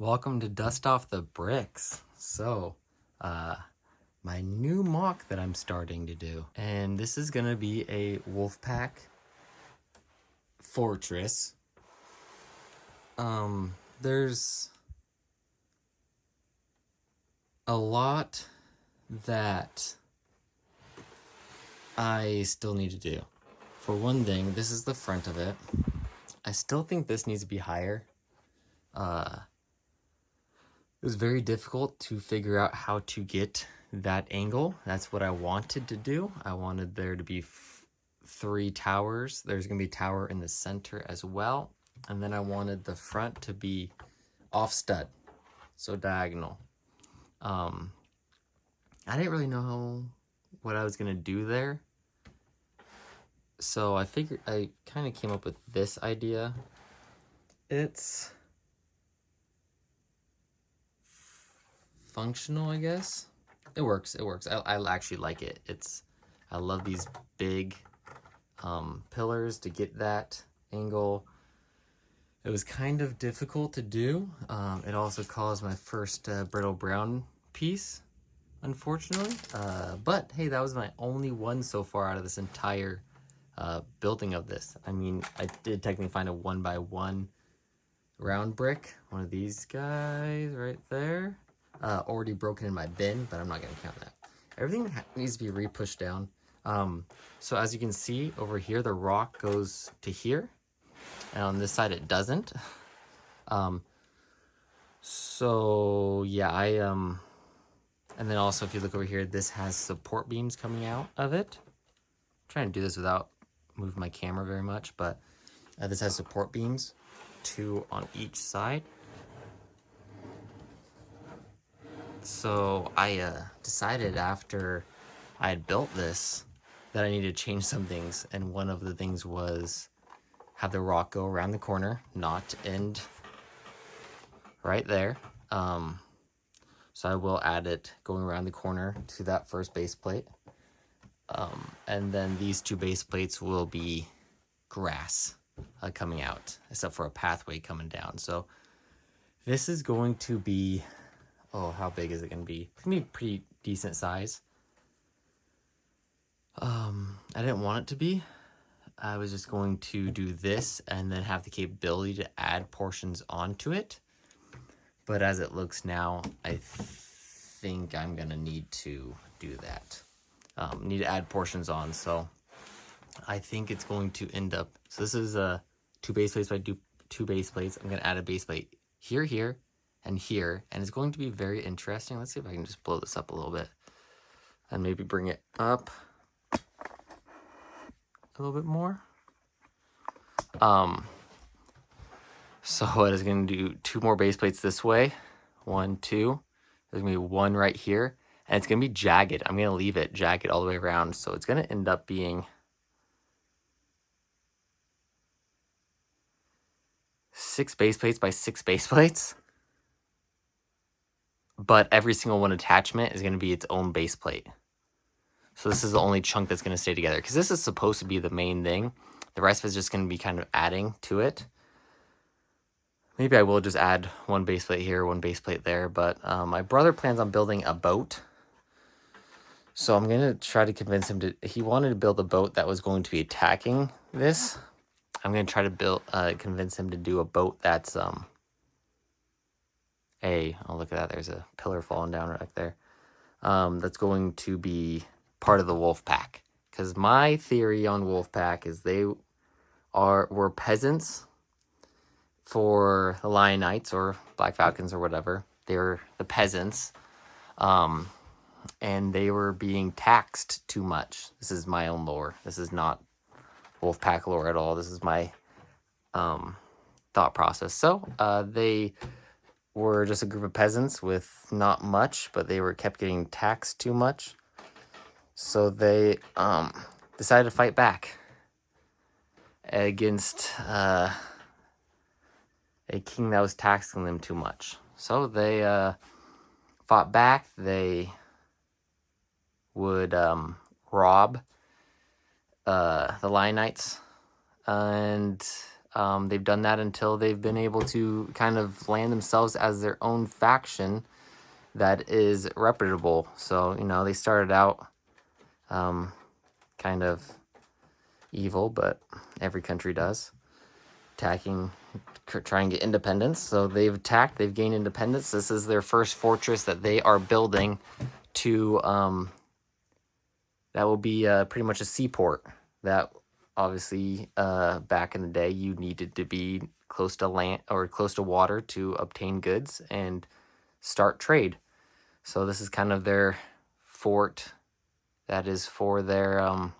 Welcome to Dust Off the Bricks. My new MOC that I'm starting to do. And this is gonna be a WolfPack Fortress. There's a lot that I still need to do. For one thing, this is the front of it. I still think this needs to be higher. It was very difficult to figure out how to get that angle. That's what I wanted to do. I wanted there to be 3 towers. There's gonna be a tower in the center as well. And then I wanted the front to be off stud, so diagonal. I didn't really know what I was gonna do there. So I figured I kind of came up with this idea. It's functional, I guess. It works. I actually like it. I love these big pillars to get that angle. It was kind of difficult to do. It also caused my first brittle brown piece, unfortunately. But hey, that was my only one so far out of this entire building of this. I mean, I did technically find a 1x1 round brick. One of these guys right there. Already broken in my bin, but I'm not going to count that. Everything needs to be re-pushed down. So as you can see over here, the rock goes to here, and on this side it doesn't. So yeah, and then also if you look over here, this has support beams coming out of it. I'm trying to do this without moving my camera very much, but this has support beams, 2 on each side. So I decided after I had built this that I needed to change some things, and one of the things was have the rock go around the corner, not end right there. So I will add it going around the corner to that first base plate. And then these 2 base plates will be grass coming out, except for a pathway coming down. So this is going to be, oh, how big is it going to be? It's going to be pretty decent size. I didn't want it to be. I was just going to do this and then have the capability to add portions onto it. But as it looks now, I think I'm going to need to do that. Need to add portions on, so I think it's going to end up, so this is 2 base plates. If I do 2 base plates, I'm going to add a base plate here, here, and here, and it's going to be very interesting. Let's see if I can just blow this up a little bit and maybe bring it up a little bit more. So it is going to do 2 more base plates this way. 1, 2. There's going to be 1 right here. And it's going to be jagged. I'm going to leave it jagged all the way around. So it's going to end up being 6 base plates by 6 base plates. But every single one attachment is going to be its own base plate. So this is the only chunk that's going to stay together. Because this is supposed to be the main thing. The rest of it is just going to be kind of adding to it. Maybe I will just add 1 base plate here, 1 base plate there. But my brother plans on building a boat. So I'm going to try to convince him to... He wanted to build a boat that was going to be attacking this. I'm going to try to convince him to do a boat that's... Oh, look at that. There's a pillar falling down right there. That's going to be part of the WolfPack. Because my theory on WolfPack is they were peasants for the Lion Knights or Black Falcons or whatever. They were the peasants. And they were being taxed too much. This is my own lore. This is not WolfPack lore at all. This is my thought process. So they were just a group of peasants with not much, but they were kept getting taxed too much. So they decided to fight back against a king that was taxing them too much. So they fought back. They would rob the Lion Knights and They've done that until they've been able to kind of land themselves as their own faction that is reputable. So, you know, they started out kind of evil, but every country does, attacking, trying to get independence. So they've attacked, they've gained independence. This is their first fortress that they are building to, that will be pretty much a seaport. That obviously back in the day you needed to be close to land or close to water to obtain goods and start trade. So this is kind of their fort that is for their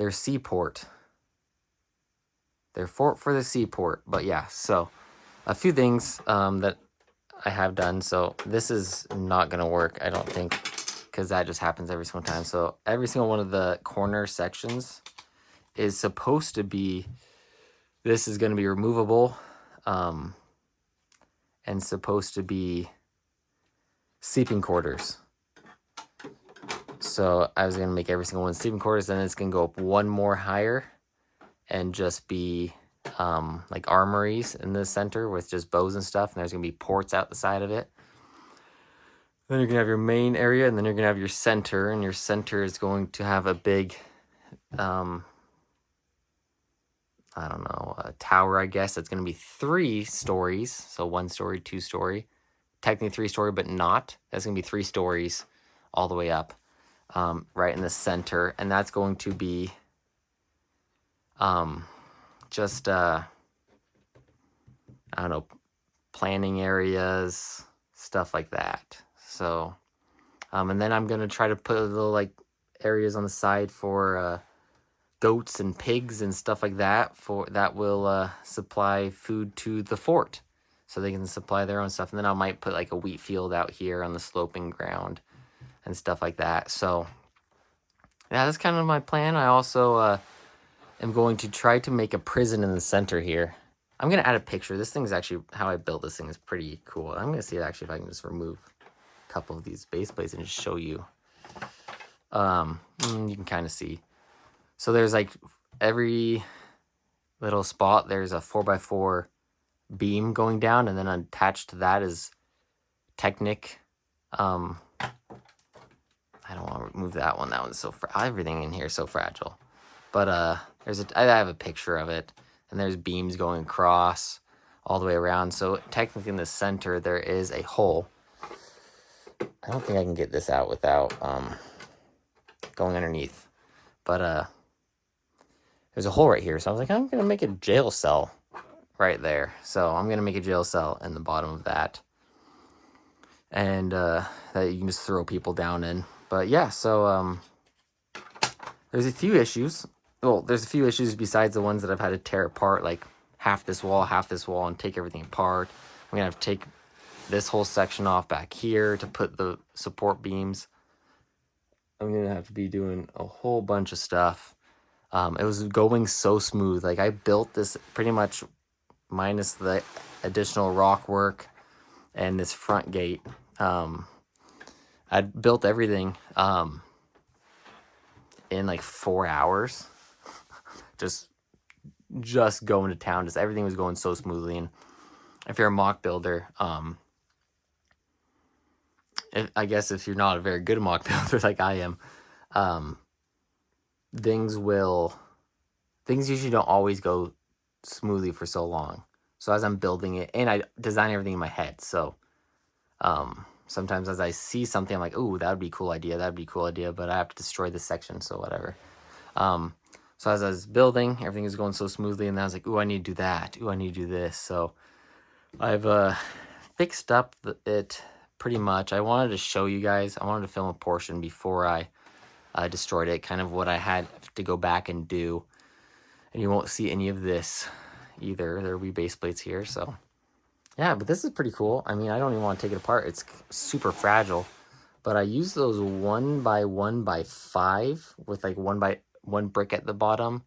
seaport. Their fort for the seaport. But yeah, so a few things that I have done. So this is not going to work, I don't think, because that just happens every single time. So every single one of the corner sections is supposed to be, this is going to be removable and supposed to be sleeping quarters. So I was going to make every single one sleeping quarters, and it's going to go up one more higher and just be like armories in the center with just bows and stuff. And there's going to be ports out the side of it. Then you're going to have your main area, and then you're going to have your center, and your center is going to have a big, I don't know, a tower, I guess. That's going to be 3 stories. So 1 story, 2 story, technically 3 story, but not. That's going to be 3 stories all the way up, right in the center. And that's going to be just, I don't know, planning areas, stuff like that. So, and then I'm going to try to put little like areas on the side for goats and pigs and stuff like that that will supply food to the fort, so they can supply their own stuff. And then I might put like a wheat field out here on the sloping ground and stuff like that. So yeah, that's kind of my plan. I also am going to try to make a prison in the center here. I'm going to add a picture. This thing is actually, how I built this thing is pretty cool. I'm going to see actually if I can just remove a couple of these base plates and just show you. You can kind of see. So there's like every little spot, there's a 4x4 beam going down, and then attached to that is Technic. I don't want to remove that one. That one's so everything in here is so fragile. But I have a picture of it, and there's beams going across all the way around. So technically in the center there is a hole. I don't think I can get this out without going underneath. But there's a hole right here. So I was like, I'm going to make a jail cell right there. So I'm going to make a jail cell in the bottom of that. And that you can just throw people down in. But yeah, so there's a few issues. Well, there's a few issues besides the ones that I've had to tear apart, like half this wall, and take everything apart. I'm going to have to take this whole section off back here to put the support beams. I'm going to have to be doing a whole bunch of stuff. It was going so smooth. Like, I built this pretty much minus the additional rock work and this front gate. I built everything in like 4 hours. just going to town. Just everything was going so smoothly. And if you're a MOC builder, I guess if you're not a very good MOC builder like I am, things usually don't always go smoothly for so long. So as I'm building it, and I design everything in my head, so sometimes as I see something, I'm like, ooh, that would be a cool idea, but I have to destroy this section, so whatever. So as I was building, everything was going so smoothly, and then I was like, ooh, I need to do that. Ooh, I need to do this. So I've fixed up it pretty much. I wanted to show you guys. I wanted to film a portion before I destroyed it, kind of what I had to go back and do. And you won't see any of this either. There will be base plates here, so yeah, but this is pretty cool. I mean, I don't even want to take it apart. It's super fragile. But I use those 1x1x5 with like 1x1 brick at the bottom,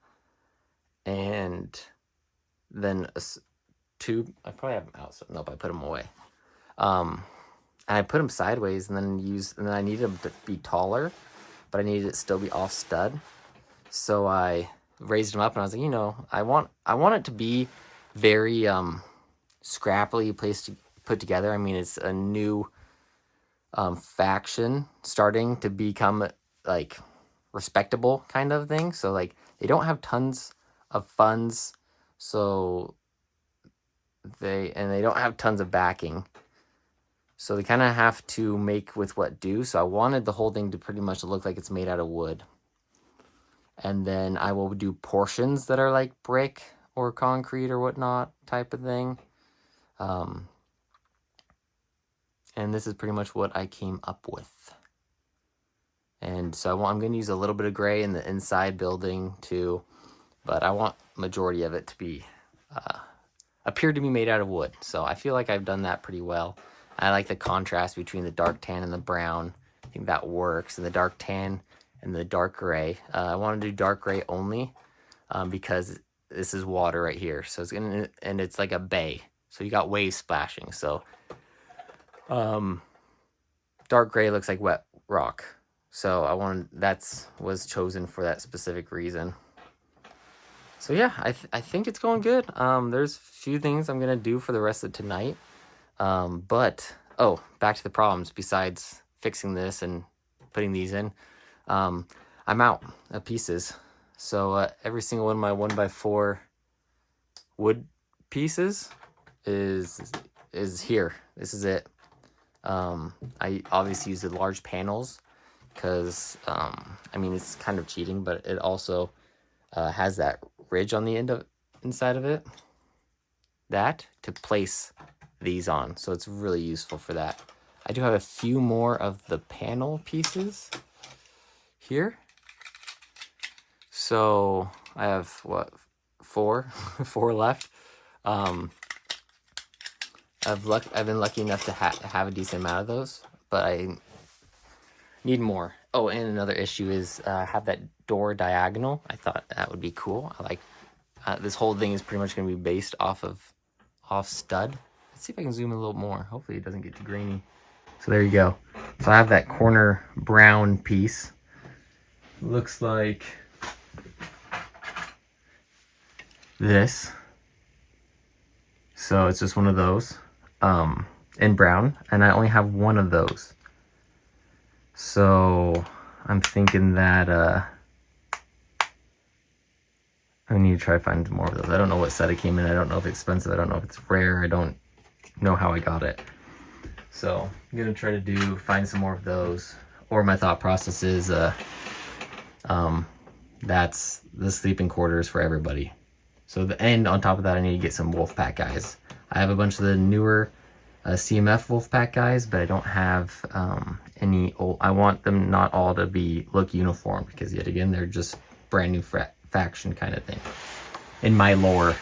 and then a tube. I probably have them out, so nope, I put them away. And I put them sideways, and then I needed them to be taller, but I needed it to still be off stud. So I raised them up, and I was like, you know, I want it to be very scrappily put together. I mean, it's a new faction starting to become like respectable kind of thing. So like they don't have tons of funds, so they don't have tons of backing. So they kind of have to make with what do. So I wanted the whole thing to pretty much look like it's made out of wood. And then I will do portions that are like brick or concrete or whatnot type of thing. And this is pretty much what I came up with. And so I'm going to use a little bit of gray in the inside building too. But I want majority of it to be, appear to be made out of wood. So I feel like I've done that pretty well. I like the contrast between the dark tan and the brown. I think that works. And the dark tan and the dark gray. I want to do dark gray only because this is water right here. So it's gonna, and it's like a bay. So you got waves splashing. So dark gray looks like wet rock. So I wanted, was chosen for that specific reason. So yeah, I think it's going good. There's a few things I'm gonna do for the rest of tonight. But back to the problems. Besides fixing this and putting these in, I'm out of pieces. So every single one of my 1x4 wood pieces is here. This is it. I obviously use the large panels because I mean, it's kind of cheating, but it also has that ridge on the inside of it, that to place these on. So it's really useful for that. I do have a few more of the panel pieces here. So I have what, four left. I've been lucky enough to have a decent amount of those, but I need more. Oh, and another issue is have that door diagonal. I thought that would be cool. I like this whole thing is pretty much going to be based off stud. Let's see if I can zoom in a little more. Hopefully it doesn't get too grainy. So there you go. So I have that corner brown piece. Looks like this. So it's just one of those in brown, and I only have one of those. So I'm thinking that I need to try to find more of those. I don't know what set it came in. I don't know if it's expensive. I don't know if it's rare. I don't know how I got it. So I'm gonna try to find some more of those. Or my thought process is that's the sleeping quarters for everybody. So on top of that, I need to get some WolfPack guys. I have a bunch of the newer CMF WolfPack guys, but I don't have any old. I want them not all to look uniform because yet again, they're just brand new faction kind of thing in my lore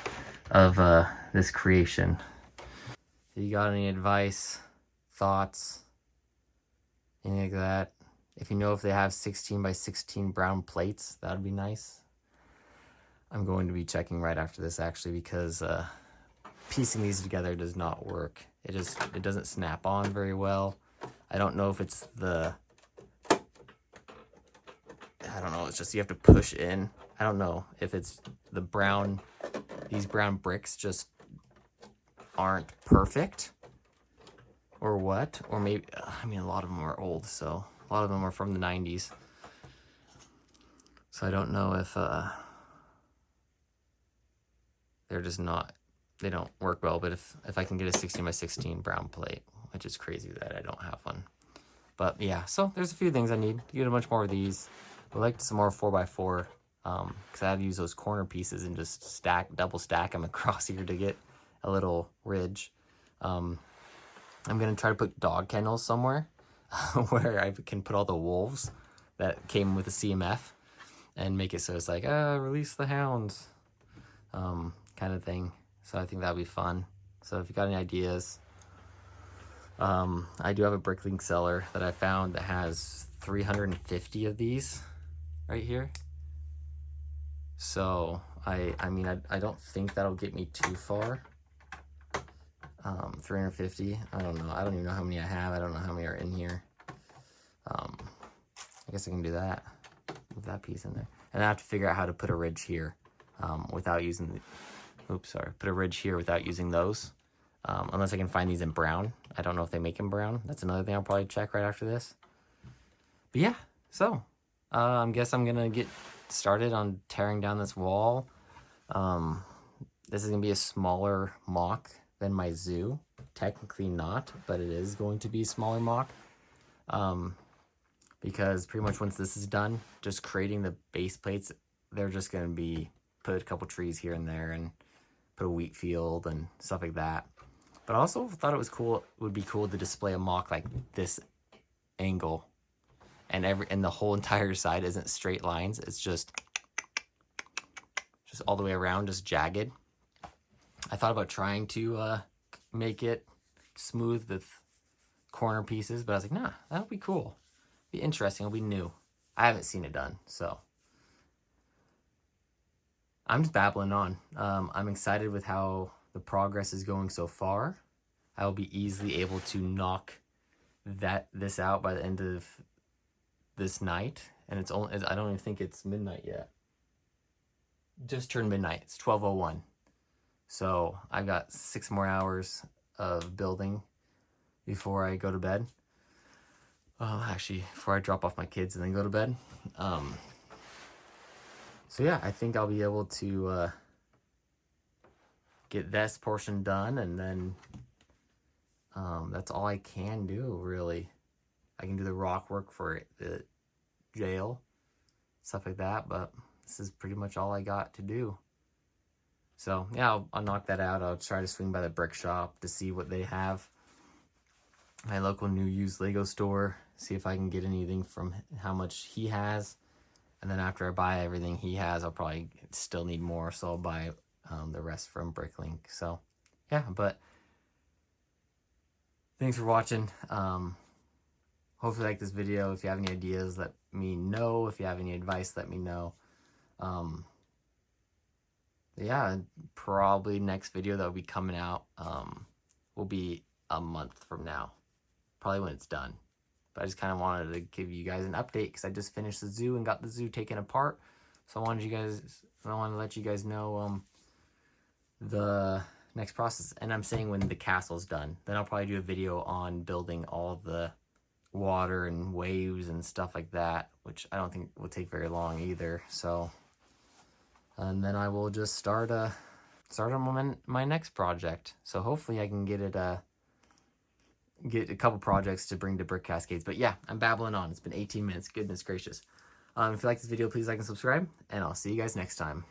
of this creation. You got any advice, thoughts, anything like that? If you know if they have 16x16 brown plates, that would be nice. I'm going to be checking right after this actually because piecing these together does not work. It doesn't snap on very well. I don't know if it's it's just you have to push in. I don't know if it's the brown, these brown bricks just aren't perfect or what, or maybe, I mean, a lot of them are old, so a lot of them are from the 90s. So I don't know if they're just not, they don't work well, but if I can get a 16x16 brown plate, which is crazy that I don't have one. But yeah, so there's a few things I need to get a bunch more of these. I like some more 4x4 because I had to use those corner pieces and just double stack them across here to get a little ridge. I'm gonna try to put dog kennels somewhere where I can put all the wolves that came with the CMF and make it so it's like release the hounds kind of thing. So I think that'll be fun. So if you got any ideas, I do have a bricklink cellar that I found that has 350 of these right here. So I mean I don't think that'll get me too far. 350, I don't know. I don't even know how many I have. I don't know how many are in here. I guess I can do that. Move that piece in there. And I have to figure out how to put a ridge here without using put a ridge here without using those. Unless I can find these in brown. I don't know if they make them brown. That's another thing I'll probably check right after this. But yeah, so I guess I'm gonna get started on tearing down this wall. This is gonna be a smaller MOC than my zoo. Technically not, but it is going to be a smaller MOC. Because pretty much once this is done, just creating the base plates, they're just gonna be put a couple trees here and there and put a wheat field and stuff like that. But I also thought it was cool. It would be cool to display a MOC like this angle, and the whole entire side isn't straight lines. It's just all the way around, just jagged. I thought about trying to make it smooth with corner pieces, but I was like, nah, that'll be cool. Be interesting. It'll be new. I haven't seen it done, so I'm just babbling on. I'm excited with how the progress is going so far. I will be easily able to knock this out by the end of this night, and it's only, I don't even think it's midnight yet. Just turned midnight. It's 12:01. So I've got 6 more hours of building before I go to bed. Actually, before I drop off my kids and then go to bed. So yeah, I think I'll be able to get this portion done, and then that's all I can do, really. I can do the rock work for the jail, stuff like that, but this is pretty much all I got to do. So yeah, I'll knock that out. I'll try to swing by the brick shop to see what they have. My local new used Lego store, see if I can get anything from how much he has. And then after I buy everything he has, I'll probably still need more, so I'll buy the rest from Bricklink. So yeah, but thanks for watching. Hopefully you like this video. If you have any ideas, let me know. If you have any advice, let me know. Yeah, probably next video that will be coming out will be a month from now, probably when it's done. But I just kind of wanted to give you guys an update because I just finished the zoo and got the zoo taken apart. So I wanted to let you guys know the next process. And I'm saying when the castle's done, then I'll probably do a video on building all the water and waves and stuff like that, which I don't think will take very long either. So, and then I will just start on my next project. So hopefully I can get a couple projects to bring to Brick Cascades. But yeah, I'm babbling on. It's been 18 minutes. Goodness gracious. If you like this video, please like and subscribe, and I'll see you guys next time.